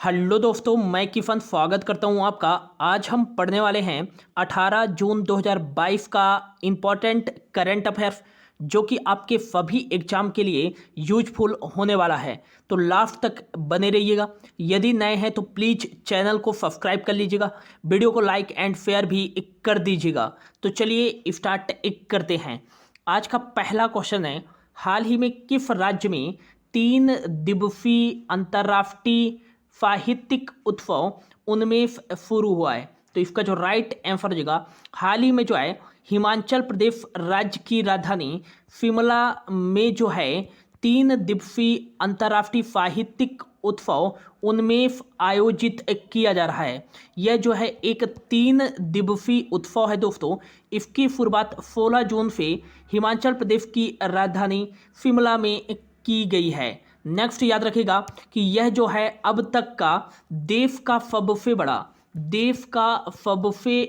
Hello दोस्तों, मैं किफ़न स्वागत करता हूं आपका। आज हम पढ़ने वाले हैं 18 जून 2022 का इम्पोर्टेंट करंट अफेयर्स, जो कि आपके सभी एग्जाम के लिए यूजफुल होने वाला है। तो लास्ट तक बने रहिएगा। यदि नए हैं तो प्लीज़ चैनल को सब्सक्राइब कर लीजिएगा, वीडियो को लाइक एंड शेयर भी कर दीजिएगा। तो चलिए स्टार्ट करते हैं। आज का पहला क्वेश्चन है, हाल ही में किस राज्य में 3 दिवसीय अंतर्राष्ट्रीय साहित्यिक उत्सव उन्मेष शुरू हुआ है? तो इसका जो राइट आंसर हो जाएगा, हाल ही में जो है हिमाचल प्रदेश राज्य की राजधानी शिमला में जो है 3 दिवसीय अंतर्राष्ट्रीय साहित्यिक उत्सव उन्मेष आयोजित किया जा रहा है। यह जो है एक 3 दिवसीय उत्सव है दोस्तों। इसकी शुरुआत 16 जून से हिमाचल प्रदेश की राजधानी शिमला में की गई है। नेक्स्ट याद रखिएगा कि यह जो है अब तक का देश का सबसे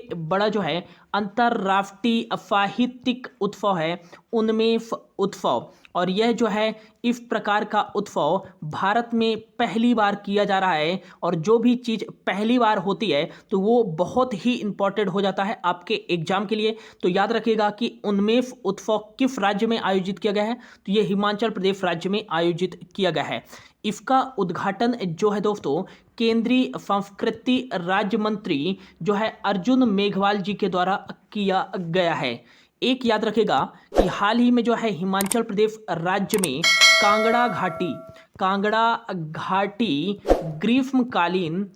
बड़ा जो है अंतर्राष्ट्रीय साहित्यिक उत्सव है उन्मेष उत्सव। और यह जो है इस प्रकार का उत्सव भारत में पहली बार किया जा रहा है। और जो भी चीज़ पहली बार होती है तो वो बहुत ही इंपॉर्टेंट हो जाता है आपके एग्जाम के लिए। तो याद रखिएगा कि उन्मेष उत्सव किस राज्य में आयोजित किया गया है? तो ये हिमाचल प्रदेश राज्य में आयोजित किया गया है। इसका उद्घाटन जो है दोस्तों केंद्रीय संस्कृति राज्य मंत्री जो है अर्जुन मेघवाल जी के द्वारा किया गया है। एक याद रखेगा कि हाल ही में जो है हिमाचल प्रदेश राज्य में कांगड़ा घाटी ग्रीष्मकालीन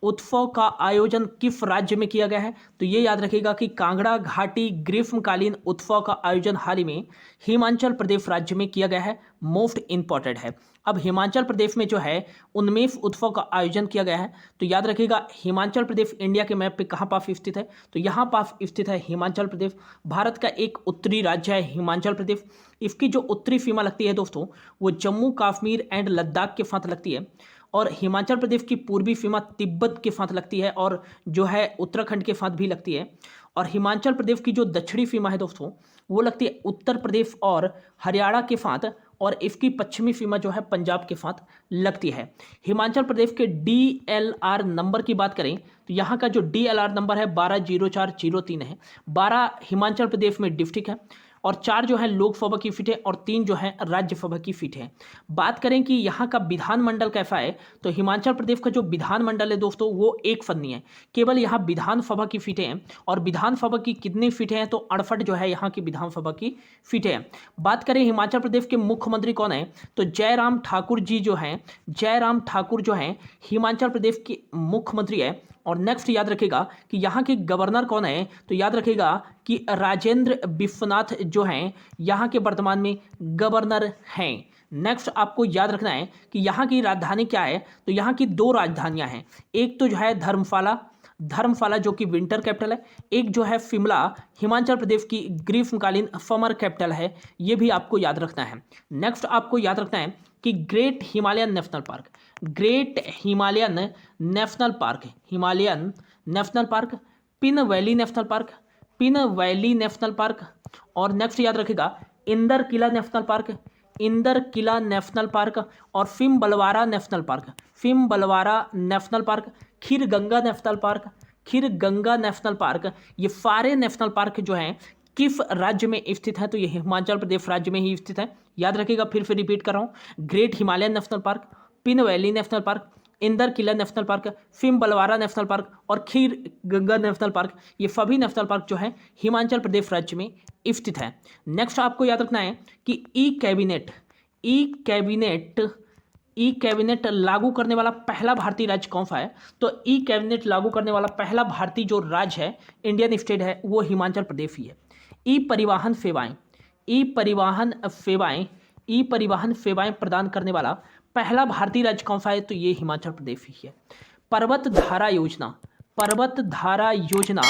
उत्सव का आयोजन किस राज्य में किया गया है? तो ये याद रखिएगा कि कांगड़ा घाटी ग्रीष्मकालीन उत्सव का आयोजन हाल ही में हिमाचल प्रदेश राज्य में किया गया है। मोस्ट इंपॉर्टेंट है। अब हिमाचल प्रदेश में जो है उन्मेष उत्सव का आयोजन किया गया है। तो याद रखिएगा हिमाचल प्रदेश इंडिया के मैप पे कहाँ पास स्थित है? तो यहाँ पास स्थित है हिमाचल प्रदेश। भारत का एक उत्तरी राज्य है हिमाचल प्रदेश। इसकी जो उत्तरी सीमा लगती है दोस्तों वो जम्मू कश्मीर एंड लद्दाख के साथ लगती है। और हिमाचल प्रदेश की पूर्वी सीमा तिब्बत के साथ लगती है और जो है उत्तराखंड के साथ भी लगती है। और हिमाचल प्रदेश की जो दक्षिणी सीमा है दोस्तों वो लगती है उत्तर प्रदेश और हरियाणा के साथ। और इसकी पश्चिमी सीमा जो है पंजाब के साथ लगती है। हिमाचल प्रदेश के DLR नंबर की बात करें तो यहाँ का जो DLR नंबर है 120403 है। 12 हिमाचल प्रदेश में डिस्ट्रिक्ट है और 4 जो है लोकसभा की सीट है और 3 जो है राज्यसभा की सीट है। बात करें कि यहाँ का विधानमंडल कैसा है तो हिमाचल प्रदेश का जो विधानमंडल है दोस्तों वो एक फन्नी है। केवल यहाँ विधानसभा की सीटें हैं। और विधानसभा की कितनी सीटें हैं? तो 68 जो है यहाँ की विधानसभा की सीटें हैं। बात करें हिमाचल प्रदेश के मुख्यमंत्री कौन है तो जयराम ठाकुर जो हैं हिमाचल प्रदेश के मुख्यमंत्री है। और नेक्स्ट याद रखेगा कि यहाँ के गवर्नर कौन है? तो याद रखेगा कि राजेंद्र विश्वनाथ जो हैं यहाँ के वर्तमान में गवर्नर हैं। नेक्स्ट आपको याद रखना है कि यहाँ की राजधानी क्या है? तो यहाँ की 2 राजधानियाँ हैं। एक तो जो है धर्मशाला जो कि विंटर कैपिटल है। एक जो है शिमला हिमाचल प्रदेश की ग्रीष्मकालीन समर कैपिटल है। ये भी आपको याद रखना है। नेक्स्ट आपको याद रखना है कि great Himalayan national park, Pin valley national park. और नेक्स्ट याद रखिएगा इंदर किला नेशनल पार्क और फिमबलवारा नेशनल पार्क, खीर गंगा नेशनल पार्क। ये सारे नेशनल पार्क जो हैं किस राज्य में स्थित है? तो ये हिमाचल प्रदेश राज्य में ही स्थित है। याद रखिएगा, फिर से रिपीट कर रहा हूँ, great Himalayan national park, Pin valley national park, Inder Kila national park, Simbalbara national park और खीर गंगा नेशनल पार्क। ये सभी नेशनल पार्क जो है हिमाचल प्रदेश राज्य में स्थित है। नेक्स्ट आपको याद रखना है कि ई कैबिनेट लागू करने वाला पहला भारतीय राज्य कौन सा है? तो ई कैबिनेट लागू करने वाला पहला भारतीय जो राज्य है, इंडियन स्टेट है, वो हिमाचल प्रदेश ही है। ई परिवहन सेवाएं प्रदान करने वाला पहला भारतीय राज्य कौन सा है? तो ये हिमाचल प्रदेश ही है। पर्वत धारा पर्वत धारा योजना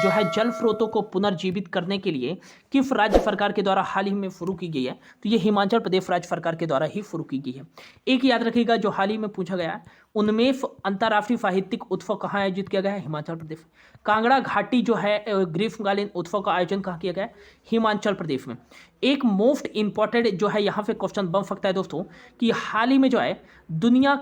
जो है जल स्रोतों को पुनर्जीवित करने के लिए किस राज्य सरकार के द्वारा हाल ही में शुरू की गई है? तो ये हिमाचल प्रदेश राज्य सरकार के द्वारा ही शुरू की गई है। एक याद रखिएगा जो हाल ही में पूछा गया है, उन्मेष अंतर्राष्ट्रीय साहित्यिक उत्सव कहाँ आयोजित किया गया है? हिमाचल प्रदेश। कांगड़ा घाटी जो है ग्रीष्मकालीन उत्सव का आयोजन कहाँ किया गया है? हिमाचल प्रदेश में। एक मोस्ट इंपॉर्टेंट जो है यहाँ पे क्वेश्चन बन सकता है दोस्तों कि हाल ही में जो है दुनिया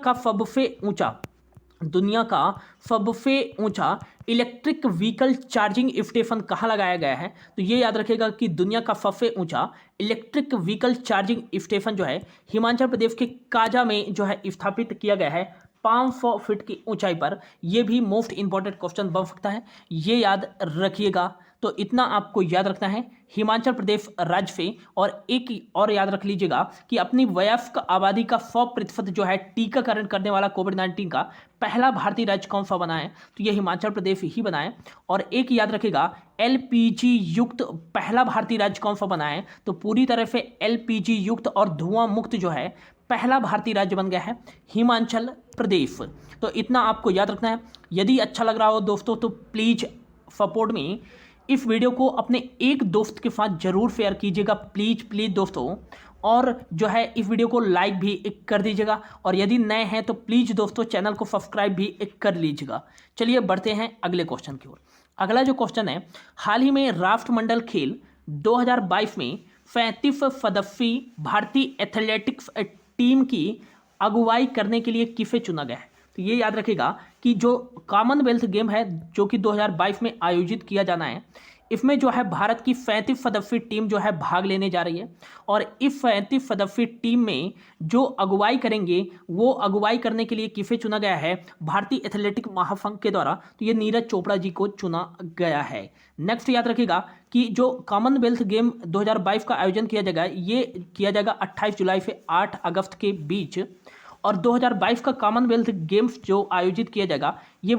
का सबसे ऊंचा इलेक्ट्रिक व्हीकल चार्जिंग स्टेशन कहाँ लगाया गया है? तो ये याद रखिएगा कि दुनिया का सबसे ऊंचा इलेक्ट्रिक व्हीकल चार्जिंग स्टेशन जो है हिमाचल प्रदेश के काजा में जो है स्थापित किया गया है 500 फीट की ऊंचाई पर। यह भी मोस्ट इंपॉर्टेंट क्वेश्चन बन सकता है, ये याद रखिएगा। तो इतना आपको याद रखना है हिमाचल प्रदेश राज्य से। और एक और याद रख लीजिएगा कि अपनी वयस्क आबादी का 100% जो है टीकाकरण करने वाला कोविड-19 का पहला भारतीय राज्य कौन सा बना है? तो ये हिमाचल प्रदेश ही बना है। और एक याद रखिएगा एलपीजी युक्त पहला भारतीय राज्य कौन सा बना है? तो पूरी तरह से एलपीजी युक्त और धुआं मुक्त जो है पहला भारतीय राज्य बन गया है हिमाचल प्रदेश। तो इतना आपको याद रखना है। यदि अच्छा लग रहा हो दोस्तों तो प्लीज़ सपोर्ट मी, इस वीडियो को अपने एक दोस्त के साथ जरूर शेयर कीजिएगा, प्लीज़ दोस्तों। और जो है इस वीडियो को लाइक भी कर दीजिएगा। और यदि नए हैं तो प्लीज़ दोस्तों चैनल को सब्सक्राइब भी कर लीजिएगा। चलिए बढ़ते हैं अगले क्वेश्चन की ओर। अगला जो क्वेश्चन है, हाल ही में राष्ट्रमंडल खेल 2022 में 35 सदस्यीय भारतीय एथलेटिक्स टीम की अगुवाई करने के लिए किसे चुना गया है? तो ये याद रखिएगा कि जो कॉमनवेल्थ गेम है जो कि 2022 में आयोजित किया जाना है, इसमें जो है भारत की 35 सदस्यीय टीम जो है भाग लेने जा रही है। और इस 35 सदस्यीय टीम में जो अगुवाई करेंगे वो अगुवाई करने के लिए किसे चुना गया है? भारतीय एथलेटिक महासंघ के द्वारा। तो ये नीरज चोपड़ा जी को चुना गया है। नेक्स्ट याद रखिएगा कि जो कॉमनवेल्थ गेम 2022 का आयोजन किया जाएगा, ये किया जाएगा 28 जुलाई से 8 अगस्त के बीच। और 2022 का कॉमनवेल्थ गेम्स जो आयोजित किया जाएगा ये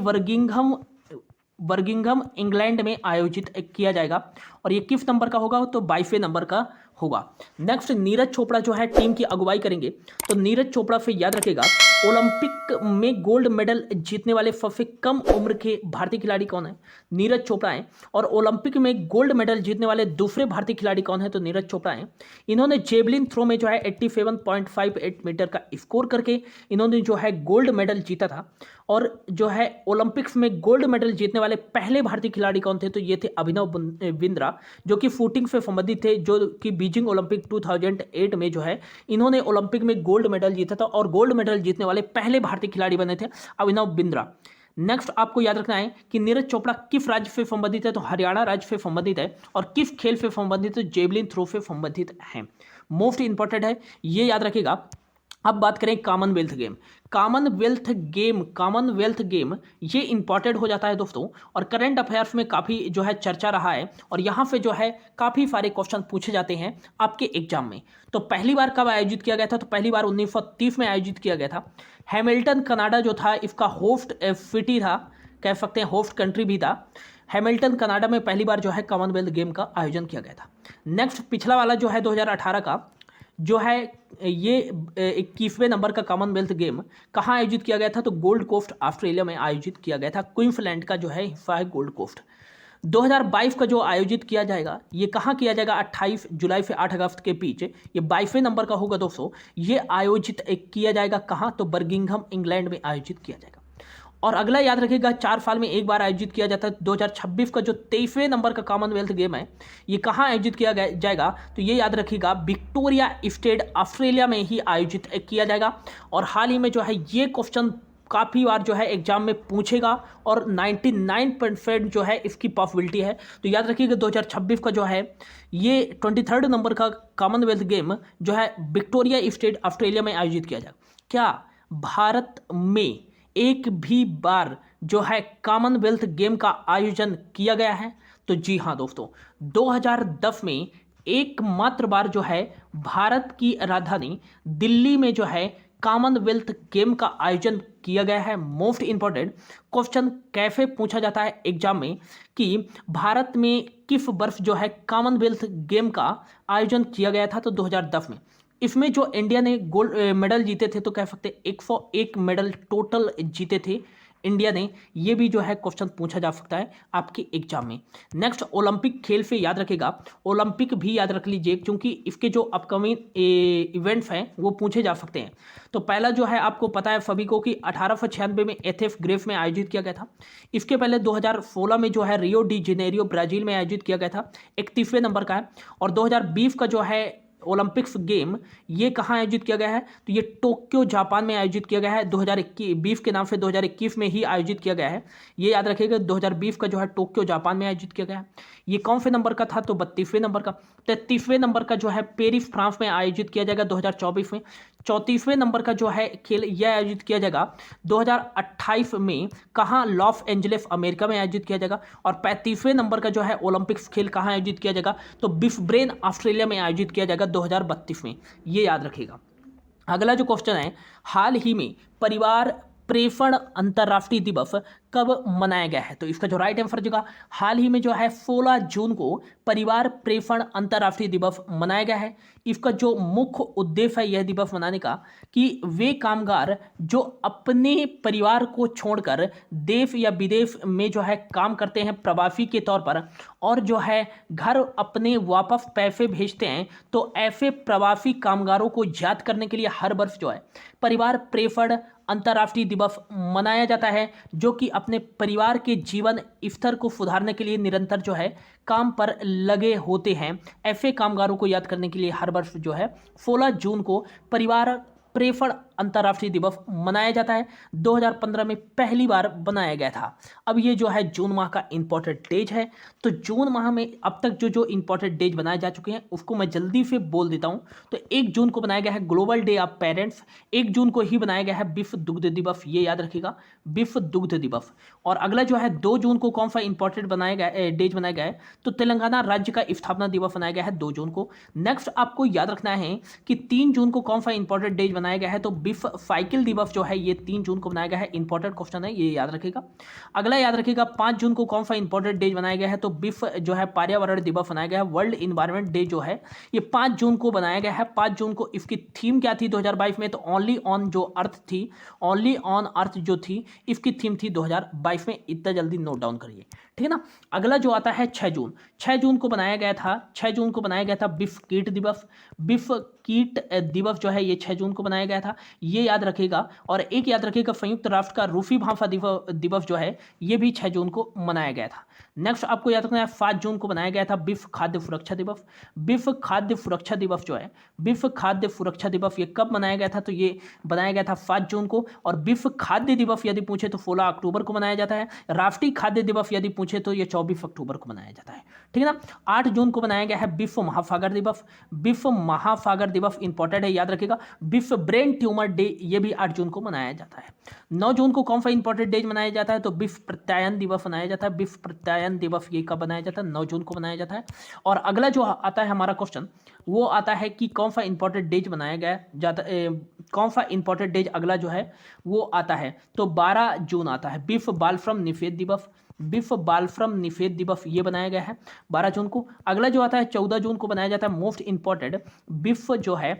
बर्मिंघम इंग्लैंड में आयोजित किया जाएगा। और ये किस नंबर का होगा? तो 22वें नंबर का होगा। नेक्स्ट नीरज चोपड़ा जो है टीम की अगुवाई करेंगे। तो नीरज चोपड़ा से याद रखेगा ओलंपिक में गोल्ड मेडल जीतने वाले सबसे कम उम्र के भारतीय खिलाड़ी कौन है? नीरज चोपड़ा हैं। और ओलंपिक में गोल्ड मेडल जीतने वाले दूसरे भारतीय खिलाड़ी कौन है? तो नीरज चोपड़ा हैं। इन्होंने जेवलिन थ्रो में जो है 87.58 मीटर का स्कोर करके इन्होंने जो है गोल्ड मेडल जीता था। और जो है ओलंपिक्स में गोल्ड मेडल जीतने वाले पहले भारतीय खिलाड़ी कौन थे? तो ये थे अभिनव बिंद्रा, जो कि शूटिंग से संबंधित थे, जो कि बीजिंग ओलंपिक 2008 में जो है इन्होंने ओलंपिक में गोल्ड मेडल जीता था। और गोल्ड मेडल जीतने वाले पहले भारतीय खिलाड़ी बने थे अभिनव बिंद्रा। नेक्स्ट आपको याद रखना है कि नीरज चोपड़ा किस राज्य से संबंधित है? तो हरियाणा राज्य से संबंधित है। और किस खेल से संबंधित है? जेवलिन थ्रो से संबंधित है। मोस्ट इंपॉर्टेंट है, ये याद रखिएगा। अब बात करें कॉमनवेल्थ गेम ये इंपॉर्टेंट हो जाता है दोस्तों। और करंट अफेयर्स में काफ़ी जो है चर्चा रहा है। और यहाँ पे जो है काफ़ी सारे क्वेश्चन पूछे जाते हैं आपके एग्जाम में। तो पहली बार कब आयोजित किया गया था? तो पहली बार 1930 में आयोजित किया गया था। हैमिल्टन कनाडा जो था इसका होस्ट सिटी था, कह सकते हैं होस्ट कंट्री भी था। हैमिल्टन कनाडा में पहली बार जो है कॉमनवेल्थ गेम का आयोजन किया गया था। नेक्स्ट पिछला वाला जो है 2018 का जो है ये 21वें नंबर का कॉमनवेल्थ गेम कहाँ आयोजित किया गया था? तो गोल्ड कोस्ट ऑस्ट्रेलिया में आयोजित किया गया था। क्वींसलैंड का जो है हिस्सा है गोल्ड कोस्ट। 2022 का जो आयोजित किया जाएगा ये कहाँ किया जाएगा? 28 जुलाई से 8 अगस्त के बीच। ये 22वें नंबर का होगा दोस्तों। ये आयोजित किया जाएगा कहाँ? तो बर्मिंघम इंग्लैंड में आयोजित किया जाएगा। और अगला याद रखिएगा 4 साल में एक बार आयोजित किया जाता है। 2026 का जो 23वें नंबर का कॉमनवेल्थ गेम है ये कहाँ आयोजित किया जाएगा? तो ये याद रखिएगा विक्टोरिया स्टेट ऑस्ट्रेलिया में ही आयोजित किया जाएगा। और हाल ही में जो है ये क्वेश्चन काफ़ी बार जो है एग्जाम में पूछेगा और 99% जो है इसकी पॉसिबिलिटी है। तो याद रखिएगा 2026 का जो है ये 23rd नंबर का कॉमनवेल्थ गेम जो है विक्टोरिया स्टेट ऑस्ट्रेलिया में आयोजित किया जाएगा। क्या भारत में एक भी बार जो है कॉमनवेल्थ गेम का आयोजन किया गया है? तो जी हाँ दोस्तों, 2010 में एकमात्र बार जो है भारत की राजधानी दिल्ली में जो है कॉमनवेल्थ गेम का आयोजन किया गया है। मोस्ट इंपॉर्टेंट क्वेश्चन कैसे पूछा जाता है एग्जाम में कि भारत में किस वर्ष जो है कॉमनवेल्थ गेम का आयोजन किया गया था? तो 2010 में। इसमें जो इंडिया ने गोल्ड मेडल जीते थे तो कह सकते 101 मेडल टोटल जीते थे इंडिया ने, ये भी जो है क्वेश्चन पूछा जा सकता है आपके एग्जाम में। नेक्स्ट ओलंपिक खेल से याद रखेगा, ओलंपिक भी याद रख लीजिए क्योंकि इसके जो अपकमिंग इवेंट्स हैं वो पूछे जा सकते हैं। तो पहला जो है आपको पता है सभी को कि 1896 में एथेंस ग्रीस में आयोजित किया गया था। इसके पहले 2016 में जो है रियो डी जेनेरियो ब्राजील में आयोजित किया गया था, 31वें नंबर का है। और 2020 का जो है ओलंपिक्स गेम ये कहाँ आयोजित किया गया है, तो ये टोक्यो जापान में आयोजित किया गया है। 2021 के नाम से 2021 में ही आयोजित किया गया है, ये याद रखिएगा। 2020 का जो है टोक्यो जापान में आयोजित किया गया है। ये कौन से नंबर का था, तो 32वें नंबर का। 33वें नंबर का जो है पेरिस फ्रांस में आयोजित किया जाएगा 2024 में। 34वें नंबर का जो है खेल यह आयोजित किया जाएगा 2028 में, कहाँ, लॉस एंजलिस अमेरिका में आयोजित किया जाएगा। और 35वें नंबर का जो है ओलंपिक्स खेल कहाँ आयोजित किया जाएगा, तो ब्रिस्बेन ऑस्ट्रेलिया में आयोजित किया जाएगा 2032 में, ये याद रखिएगा। अगला जो क्वेश्चन है, हाल ही में परिवार प्रेषण अंतर्राष्ट्रीय दिवस कब मनाया गया है, तो इसका जो राइट आंसर होगा, हाल ही में जो है 16 जून को परिवार प्रेषण अंतर्राष्ट्रीय दिवस मनाया गया है। इसका जो मुख्य उद्देश्य है यह दिवस मनाने का कि वे कामगार जो अपने परिवार को छोड़कर देश या विदेश में जो है काम करते हैं प्रवासी के तौर पर, और जो है घर अपने वापस पैसे भेजते हैं, तो ऐसे प्रवासी कामगारों को याद करने के लिए हर वर्ष जो है परिवार प्रेषण अंतर्राष्ट्रीय दिवस मनाया जाता है, जो कि अपने परिवार के जीवन स्तर को सुधारने के लिए निरंतर जो है काम पर लगे होते हैं। ऐसे कामगारों को याद करने के लिए हर वर्ष जो है 16 जून को परिवार प्रेषण अंतर्राष्ट्रीय दिवस मनाया जाता है। 2015 में पहली बार बनाया गया था। अब ये जो है जून माह का इंपॉर्टेंट डेज है, तो जून माह में अब तक जो इंपॉर्टेंट डेज बनाए जा चुके हैं उसको मैं जल्दी से बोल देता हूं। तो 1 जून को बनाया गया है ग्लोबल डे ऑफ पेरेंट्स, 1 जून को ही बनाया गया है विश्व दुग्ध दिवस, ये याद रखिएगा, विश्व दुग्ध दिवस। और अगला जो है 2 जून को कौन सा इंपॉर्टेंट बनाया गया डेज बनाया गया है, तो तेलंगाना राज्य का स्थापना दिवस बनाया गया है 2 जून को। नेक्स्ट आपको याद रखना है कि 3 जून को कौन सा इंपॉर्टेंट डेज बनाया गया है, तो विश्व साइकिल दिवस जो है ये 3 जून को बनाया गया है। इंपॉर्टेंट क्वेश्चन है, ये याद रखिएगा। अगला याद रखिएगा 5 जून को कौन सा इंपॉर्टेंट डे बनाया गया है, तो विश्व जो है पर्यावरण दिवस बनाया गया है। वर्ल्ड इन्वायरमेंट डे जो है ये 5 जून को बनाया गया है। 5 जून को इसकी थीम क्या थी 2022 में, तो ओनली ऑन जो अर्थ थी, ओनली ऑन अर्थ जो थी इसकी थीम थी 2022 में। इतना जल्दी नोट डाउन करिए, ठीक है ना। अगला जो आता है 6 जून, 6 जून को बनाया गया था, 6 जून को बनाया गया था विश्व कीट दिवस। विश्व कीट दिवस जो है ये 6 जून को बनाया गया था, ये याद रखिएगा। और एक याद रखिएगा संयुक्त राष्ट्र का रूसी भाषा दिवस जो है ये भी 6 जून को मनाया गया था। नेक्स्ट आपको याद रखना है 7 जून को बनाया गया था विश्व खाद्य सुरक्षा दिवस। विश्व खाद्य सुरक्षा दिवस जो है, विश्व खाद्य सुरक्षा दिवस ये कब मनाया गया था, तो ये बनाया गया था 7 जून को। और विश्व खाद्य दिवस यदि पूछे तो 16 अक्टूबर को मनाया जाता है। राष्ट्रीय खाद्य दिवस यदि पूछे तो ये 24 अक्टूबर को मनाया जाता है, ठीक है ना। 8 जून को बनाया गया है विश्व महासागर दिवस। विश्व महासागर दिवस इंपॉर्टेंट है, याद रखिएगा। विश्व ब्रेन ट्यूमर डे ये भी 8 जून को मनाया जाता है। 9 जून को कौन सा इंपॉर्टेंट डे मनाया जाता है, तो विश्व प्रत्यायन दिवस मनाया जाता है। विश्व प्रत्यायन दिवस ये कब मनाया जाता है, 9 जून को मनाया जाता है। और अगला जो आता है हमारा क्वेश्चन वो आता है कि कौन सा इंपॉर्टेंट डेज मनाया गया जाता कौन सा इंपॉर्टेंट डेज अगला जो है वो आता है, तो 12 जून आता है विश्व बाल श्रम निषेध दिवस। विश्व बाल श्रम निषेध दिवस ये बनाया गया है 12 जून को। अगला जो आता है 14 जून को बनाया जाता है मोस्ट इंपॉर्टेंट विश्व जो है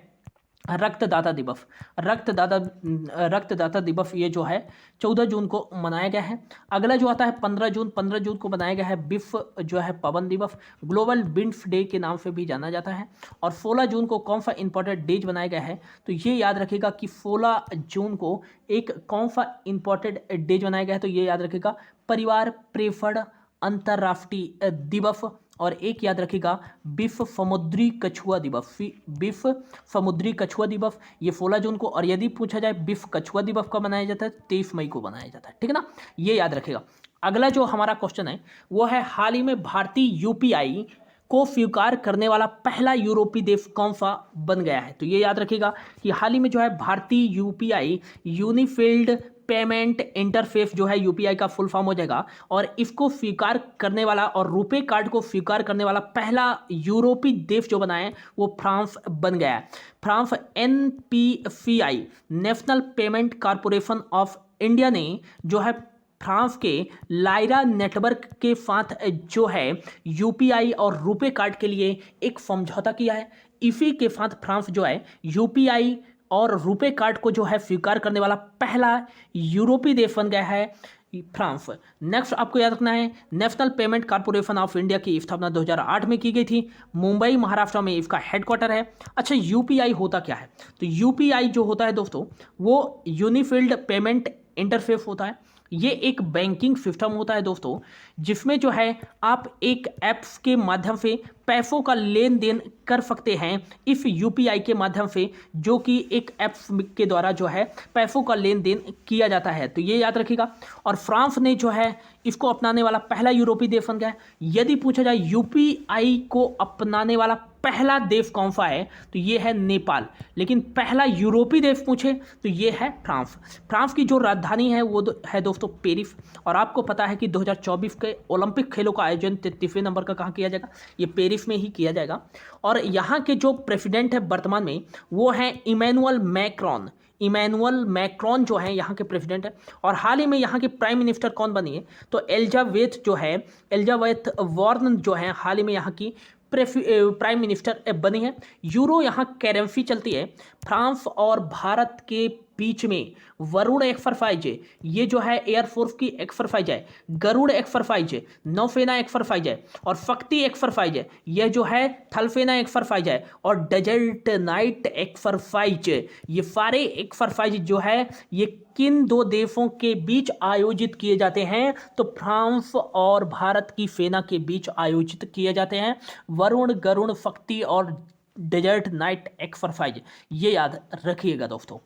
रक्तदाता दिवस। रक्तदाता दिवस ये जो है 14 जून को मनाया गया है। अगला जो आता है 15 जून को बनाया गया है विश्व जो है पवन दिवस, ग्लोबल विंड्स डे के नाम से भी जाना जाता है। और 16 जून को कौन सा इंपॉर्टेंट डेज बनाया गया है, तो ये याद रखिएगा कि 16 जून को एक कौन सा इंपॉर्टेंट डेज बनाया गया है, तो ये याद रखिएगा परिवार प्रेषण अंतर्राष्ट्रीय दिवस। और एक याद रखिएगा विश्व समुद्री कछुआ दिवस। विश्व समुद्री कछुआ दिवस ये 16 जून को। और यदि पूछा जाए विश्व कछुआ दिवस कब मनाया जाता है, 23 मई को मनाया जाता है, ठीक है ना, ये याद रखिएगा। अगला जो हमारा क्वेश्चन है वो है हाल ही में भारतीय यूपीआई को स्वीकार करने वाला पहला यूरोपीय देश कौन सा बन गया है, तो ये याद रखिएगा कि हाल ही में जो है भारतीय यूपीआई यूनिफाइड पेमेंट इंटरफेस जो है यूपीआई का फुल फॉर्म हो जाएगा। और इसको स्वीकार करने वाला और रुपे कार्ड को स्वीकार करने वाला पहला यूरोपीय देश जो बना है वो फ्रांस बन गया है। France NPCI national payment corporation of India ने जो है फ्रांस के लायरा नेटवर्क के साथ जो है यूपीआई और रुपे कार्ड के लिए एक समझौता किया है। इसी के साथ फ्रांस जो है यूपीआई और रुपे कार्ड को जो है स्वीकार करने वाला पहला यूरोपीय देश बन गया है फ्रांस। नेक्स्ट आपको याद रखना है, national payment corporation of India की स्थापना 2008 में की गई थी। मुंबई महाराष्ट्र में इसका हेडक्वार्टर है। अच्छा, यूपीआई होता क्या है? तो यूपीआई जो होता है दोस्तों, वो यूनिफिल्ड पेमेंट इंटरफेस होता है। ये एक बैंकिंग सिस्टम होता है दोस्तों, जिसमें जो है आप एक ऐप्स के माध्यम से पैसों का लेन देन कर सकते हैं इस यूपीआई के माध्यम से, जो कि एक ऐप्स के द्वारा जो है पैसों का लेन देन किया जाता है। तो ये याद रखिएगा। और फ्रांस ने जो है इसको अपनाने वाला पहला यूरोपीय देश बन गया है। यदि पूछा जाए यूपीआई को अपनाने वाला पहला देश कौन सा है, तो ये है नेपाल। लेकिन पहला यूरोपीय देश पूछे तो ये है फ्रांस। फ्रांस की जो राजधानी है वो है दोस्तों पेरिस। और आपको पता है कि 2024 के ओलंपिक खेलों का आयोजन 33वें नंबर का कहाँ किया जाएगा? ये पेरिस में ही किया जाएगा। और यहाँ के जो प्रेसिडेंट है वर्तमान में वो है इमैनुअल मैक्रोन। इमैनुअल मैक्रोन जो है यहाँ के प्रेसिडेंट है। और हाल ही में यहाँ के प्राइम मिनिस्टर कौन बनी है? तो एलिजाबेथ जो है, एलिजाबेथ वॉर्न जो है हाल ही में यहाँ की प्राइम मिनिस्टर बनी है। यूरो यहाँ करेंसी चलती है। फ्रांस और भारत के बीच में वरुण एक्सरसाइज, ये जो है एयरफोर्स की एक्सरसाइज है। गरुड़ एक्सरसाइज नौसेना एक्सरसाइज है। और शक्ति एक्सरसाइज है, यह जो है थलसेना एक्सरसाइज है। और डेजर्ट नाइट एक्सरसाइज, ये सारे एक्सरसाइज जो है ये किन दो देशों के बीच आयोजित किए जाते हैं? तो फ्रांस और भारत की सेना के बीच आयोजित किए जाते हैं। वरुण, गरुड़, शक्ति और डेजर्ट नाइट एक्सरसाइज, ये याद रखिएगा दोस्तों।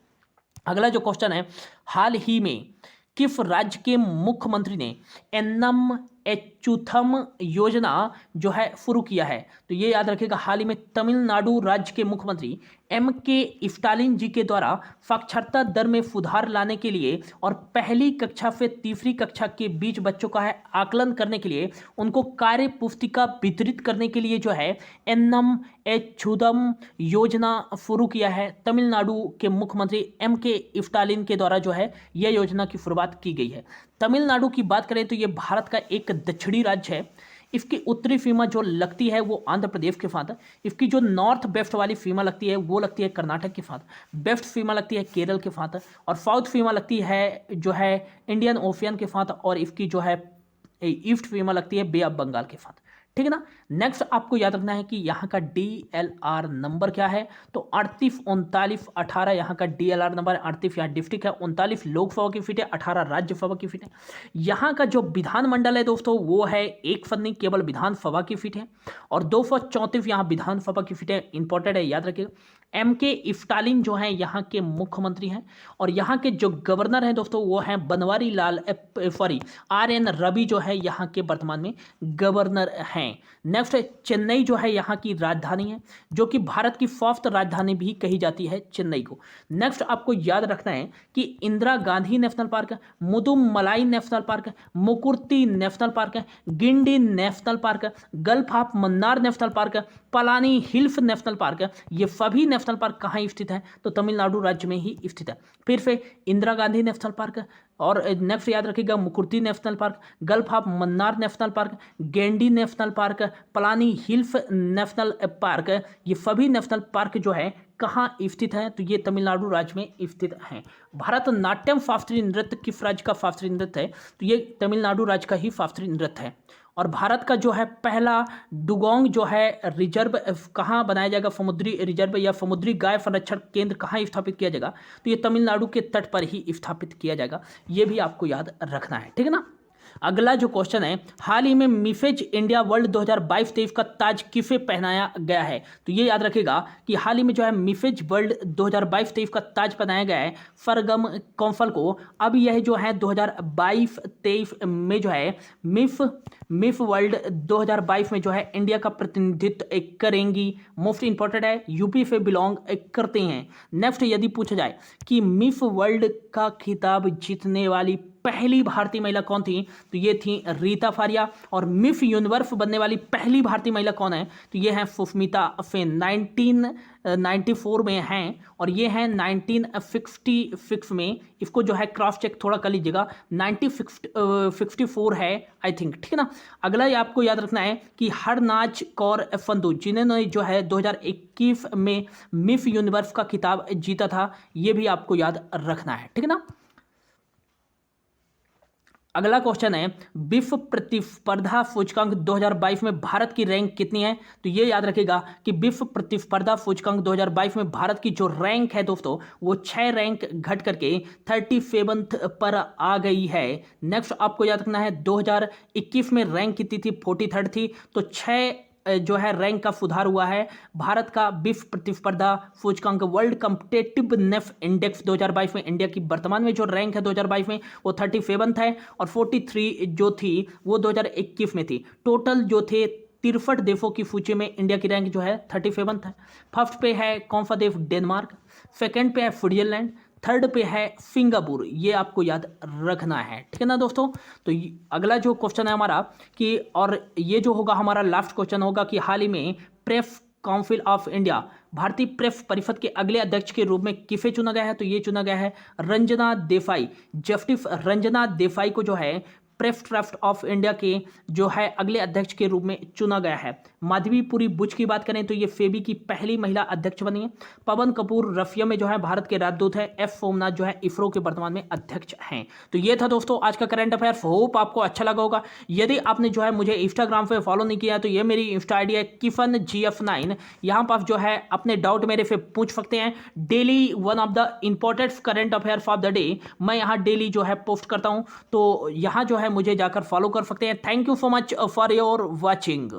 अगला जो क्वेश्चन है, हाल ही में किस राज्य के मुख्यमंत्री ने एन्नम एच्युथम योजना जो है शुरू किया है? तो ये याद रखिएगा, हाल ही में तमिलनाडु राज्य के मुख्यमंत्री M.K. स्टालिन जी के द्वारा साक्षरता दर में सुधार लाने के लिए और पहली कक्षा से तीसरी कक्षा के बीच बच्चों का है आकलन करने के लिए उनको कार्य पुस्तिका वितरित करने के लिए जो है एन्नम एच्युथम योजना शुरू किया है। तमिलनाडु के मुख्यमंत्री M.K. स्टालिन के द्वारा जो है यह योजना की शुरुआत की गई है। तमिलनाडु की बात करें तो ये भारत का एक दक्षिणी राज्य है। इसकी उत्तरी सीमा जो लगती है वो आंध्र प्रदेश के साथ। इसकी जो नॉर्थ वेस्ट वाली सीमा लगती है वो लगती है कर्नाटक के साथ। वेस्ट सीमा लगती है केरल के साथ। और साउथ सीमा लगती है जो है इंडियन ओशियन के साथ। और इसकी जो है ईस्ट सीमा लगती है बे ऑफ बंगाल के साथ। ठीक है ना। नेक्स्ट आपको याद रखना है कि यहाँ का DLR नंबर क्या है? तो 383918 यहाँ का DLR नंबर है। 38 यहाँ डिस्ट्रिक्ट है, 39 लोकसभा की सीट है, 18 राज्यसभा की सीट है। यहाँ का जो विधानमंडल है दोस्तों वो है एक सदनी केवल विधानसभा की सीट है। और 234 यहाँ विधानसभा की सीट है। इंपॉर्टेंट है, याद रखिएगा। M.K. स्टालिन जो हैं यहाँ के मुख्यमंत्री हैं। और यहाँ के जो गवर्नर हैं दोस्तों वो हैं बनवारी लाल RN रवि जो है यहाँ के वर्तमान में गवर्नर हैं। नेक्स्ट चेन्नई जो है यहाँ की राजधानी है, जो कि भारत की फर्स्ट राजधानी भी कही जाती है चेन्नई को। नेक्स्ट आपको याद रखना है कि Indira Gandhi national park, Mudumalai national park, Mukurthi national park, Guindy national park, gulf of Mannar national park, Palani hills national park, ये सभी नेशनल पार्क कहाँ स्थित है? तो तमिलनाडु राज्य में ही स्थित है। फिर से इंदिरा गांधी नेशनल पार्क, और नेक्स्ट याद रखिएगा Mukurthi national park, gulf of Mannar national park, Guindy national park, Palani hills national park, ये सभी नेशनल पार्क जो है कहाँ स्थित है? तो ये तमिलनाडु राज्य में स्थित हैं। भरतनाट्यम शास्त्रीय नृत्य किस राज्य का शास्त्रीय नृत्य है? तो ये तमिलनाडु राज्य का ही शास्त्रीय नृत्य है। और भारत का जो है पहला डुगोंग जो है रिजर्व कहाँ बनाया जाएगा? समुद्री रिजर्व या समुद्री गाय संरक्षण केंद्र कहाँ स्थापित किया जाएगा? तो ये तमिलनाडु के तट पर ही स्थापित किया जाएगा। ये भी आपको याद रखना है, ठीक है ना। अगला जो क्वेश्चन है, हाल ही में मिसेज इंडिया वर्ल्ड 2022-23 का ताज किसे पहनाया गया है? तो ये याद रखिएगा कि हाल ही में जो है मिसेज वर्ल्ड 2022-23 का ताज पहनाया गया है सरगम कौंसल को। अब यह जो है 2022-23 में जो है मिस वर्ल्ड 2022 में जो है इंडिया का प्रतिनिधित्व करेंगी। मोस्ट इंपॉर्टेंट है, यूपी से बिलोंग करते हैं। नेक्स्ट यदि पूछा जाए कि मिस वर्ल्ड का खिताब जीतने वाली पहली भारतीय महिला कौन थी? तो ये थी रीता फारिया। और मिस यूनिवर्स बनने वाली पहली भारतीय महिला कौन है? तो ये है सुष्मिता सेन। 1994 में हैं और ये हैं 1956 में। इसको जो है क्रॉस चेक थोड़ा कर लीजिएगा, 1954 है आई थिंक, ठीक है ना। अगला ये आपको याद रखना है कि हरनाज कौर फंदू जिन्होंने जो है 2021 में मिस यूनिवर्स का खिताब जीता था, ये भी आपको याद रखना है, ठीक है ना। अगला क्वेश्चन है विश्व प्रतिस्पर्धा सूचकांक 2022 में भारत की रैंक कितनी है। तो ये याद रखिएगा कि विश्व प्रतिस्पर्धा सूचकांक 2022 में भारत की जो रैंक है दोस्तों, वो 6 रैंक घट करके 37th पर आ गई है। नेक्स्ट आपको याद रखना है 2021 में रैंक कितनी थी, 43rd थी, तो 6 जो है रैंक का सुधार हुआ है। भारत का विश्व प्रतिस्पर्धा सूचकांक वर्ल्ड कॉम्पिटिटिवनेस इंडेक्स 2022 में इंडिया की वर्तमान में जो रैंक है 2022 में वो 37th है और 43 जो थी वो 2021 में थी। टोटल जो थे 63 देशों की सूची में इंडिया की रैंक जो है 37th है। फर्स्ट पे है कौन सा देश, डेनमार्क। सेकेंड पे है स्विट्जरलैंड। थर्ड पे है सिंगापुर। ये आपको याद रखना है, ठीक है ना दोस्तों। तो अगला जो क्वेश्चन है हमारा कि, और ये जो होगा हमारा लास्ट क्वेश्चन होगा कि हाल ही में प्रेस काउंसिल ऑफ इंडिया, भारतीय प्रेस परिषद के अगले अध्यक्ष के रूप में किसे चुना गया है। तो ये चुना गया है रंजना देसाई। जस्टिस रंजना देसाई को जो है प्रेस ट्रस्ट ऑफ इंडिया के जो है अगले अध्यक्ष के रूप में चुना गया है। माधवीपुरी बुच की बात करें तो ये सेबी की पहली महिला अध्यक्ष बनी है। पवन कपूर रशिया में जो है भारत के राजदूत है। एफ सोमनाथ जो है इसरो के वर्तमान में अध्यक्ष हैं। तो ये था दोस्तों आज का करंट अफेयर्स। होप आपको अच्छा लगा होगा। यदि आपने जो है मुझे इंस्टाग्राम पे फॉलो नहीं किया तो ये मेरी इंस्टा आईडी है किफन GF9। यहाँ पर जो है अपने डाउट मेरे से पूछ सकते हैं। Daily one of the important current affairs of the day मैं यहाँ डेली जो है पोस्ट करता हूँ, तो यहाँ जो है मुझे जाकर फॉलो कर सकते हैं। Thank you so much for your watching.